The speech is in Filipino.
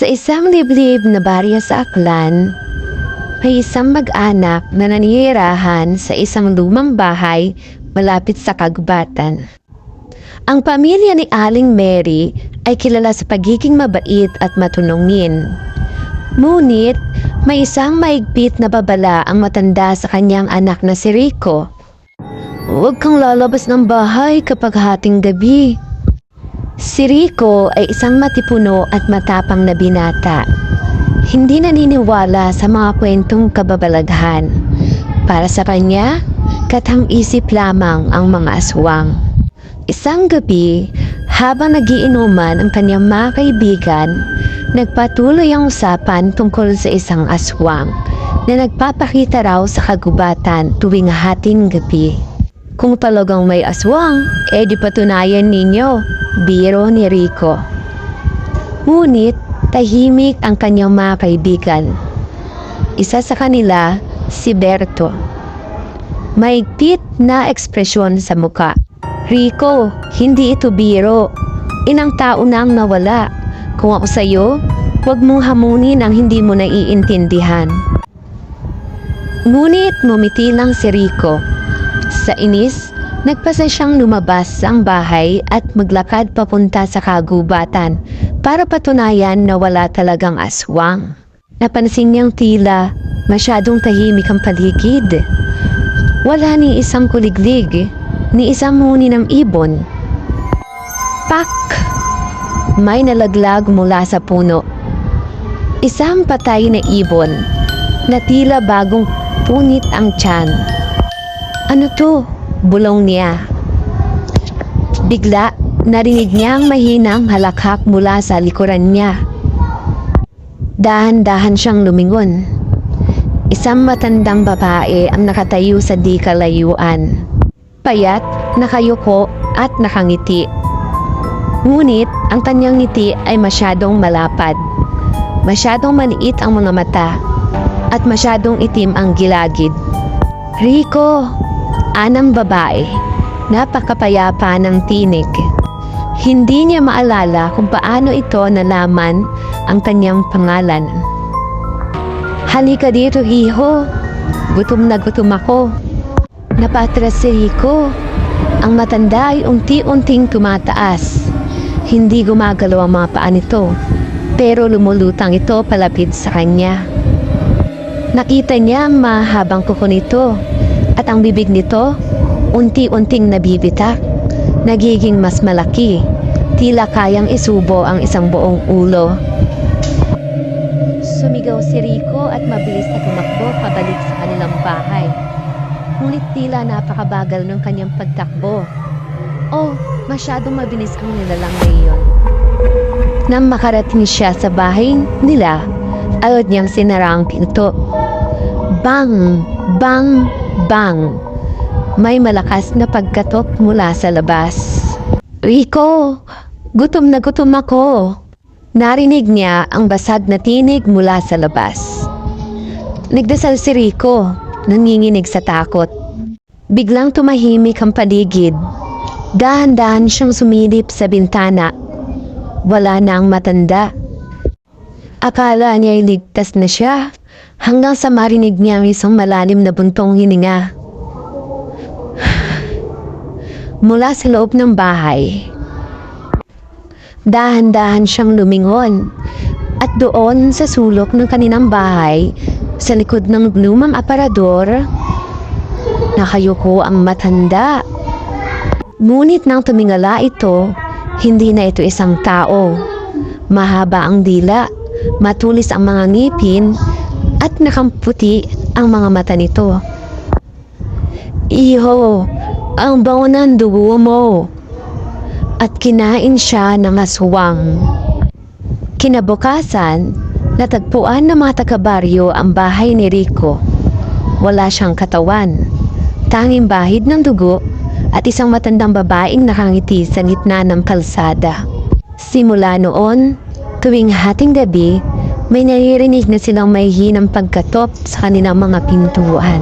Sa isang liblib na baryo sa Aklan, may isang mag-anak na nanirahan sa isang lumang bahay malapit sa kagubatan. Ang pamilya ni Aling Mary ay kilala sa pagiging mabait at matunungin. Ngunit, may isang maigpit na babala ang matanda sa kanyang anak na si Rico. "Huwag kang lalabas ng bahay kapag hating gabi." Si Rico ay isang matipuno at matapang na binata. Hindi naniniwala sa mga kwentong kababalaghan. Para sa kanya, katang-isip lamang ang mga aswang. Isang gabi, habang nagiinuman ang kanyang mga kaibigan, nagpatuloy ang usapan tungkol sa isang aswang na nagpapakita raw sa kagubatan tuwing hating gabi. "Kung talagang may aswang, di patunayan ninyo," biro ni Rico. Ngunit, tahimik ang kanyang mga kaibigan. Isa sa kanila, si Berto. Maigpit na ekspresyon sa muka. "Rico, hindi ito biro. Inang tao na ang nawala. Kung ako sa'yo, huwag mong hamunin ang hindi mo naiintindihan." Ngunit ngumiti lang si Rico. Sa inis, nagpasa siyang lumabas sa ang bahay at maglakad papunta sa kagubatan para patunayan na wala talagang aswang. Napansin niyang tila masyadong tahimik ang paligid. Wala ni isang kuliglig, ni isang huni ng ibon. Pak! May nalaglag mula sa puno. Isang patay na ibon na tila bagong punit ang tiyan. "Ano to?" bulong niya. Bigla, narinig niya ang mahinang halakhak mula sa likuran niya. Dahan-dahan siyang lumingon. Isang matandang babae ang nakatayo sa di kalayuan. Payat, nakayuko at nakangiti. Ngunit, ang kanyang ngiti ay masyadong malapad. Masyadong maliit ang mga mata at masyadong itim ang gilagid. "Rico!" Anang babae, napakapayapa ng tinig. Hindi niya maalala kung paano ito nalaman ang kanyang pangalan. "Halika dito, hiho. Gutom na gutom ako." Napatras si Rico. Ang matanda ay unti-unting tumataas. Hindi gumagalaw ang mga paa nito, pero lumulutang ito palapit sa kanya. Nakita niya ang mahabang kuko nito. At ang bibig nito, unti-unting nabibitak, nagiging mas malaki, tila kayang isubo ang isang buong ulo. Sumigaw si Rico at mabilis na tumakbo pabalik sa kanilang bahay. Ngunit tila napakabagal ng kanyang pagtakbo. Masyadong mabilis ang nilalang na iyon. Nang makarating siya sa bahay nila, agad niyang sinara ang pinto. Bang! Bang! Bang! May malakas na pagkatok mula sa labas. "Rico! Gutom na gutom ako!" Narinig niya ang basag na tinig mula sa labas. Nagdasal si Rico, nanginginig sa takot. Biglang tumahimik ang paligid. Dahan-dahan siyang sumilip sa bintana. Wala na ang matanda. Akala niya ay ligtas na siya, hanggang sa marinig niya ang isang malalim na buntong hininga mula sa loob ng bahay. Dahan-dahan siyang lumingon at doon sa sulok ng kanilang bahay, sa likod ng lumang aparador, nakayuko ang matanda. Ngunit nang tumingala ito, hindi na ito isang tao. Mahaba ang dila, matulis ang mga ngipin, at nakamputi ang mga mata nito. "Iho, ang bango ng dugo mo." At kinain siya ng aswang. Kinabukasan, natagpuan ng mga taga-baryo ang bahay ni Rico. Wala siyang katawan, tanging bahid ng dugo at isang matandang babaeng nakangiti sa gitna ng kalsada. Simula noon, tuwing hating gabi, may naririnig na silang may hinang pagkatop sa kanilang mga pintuan.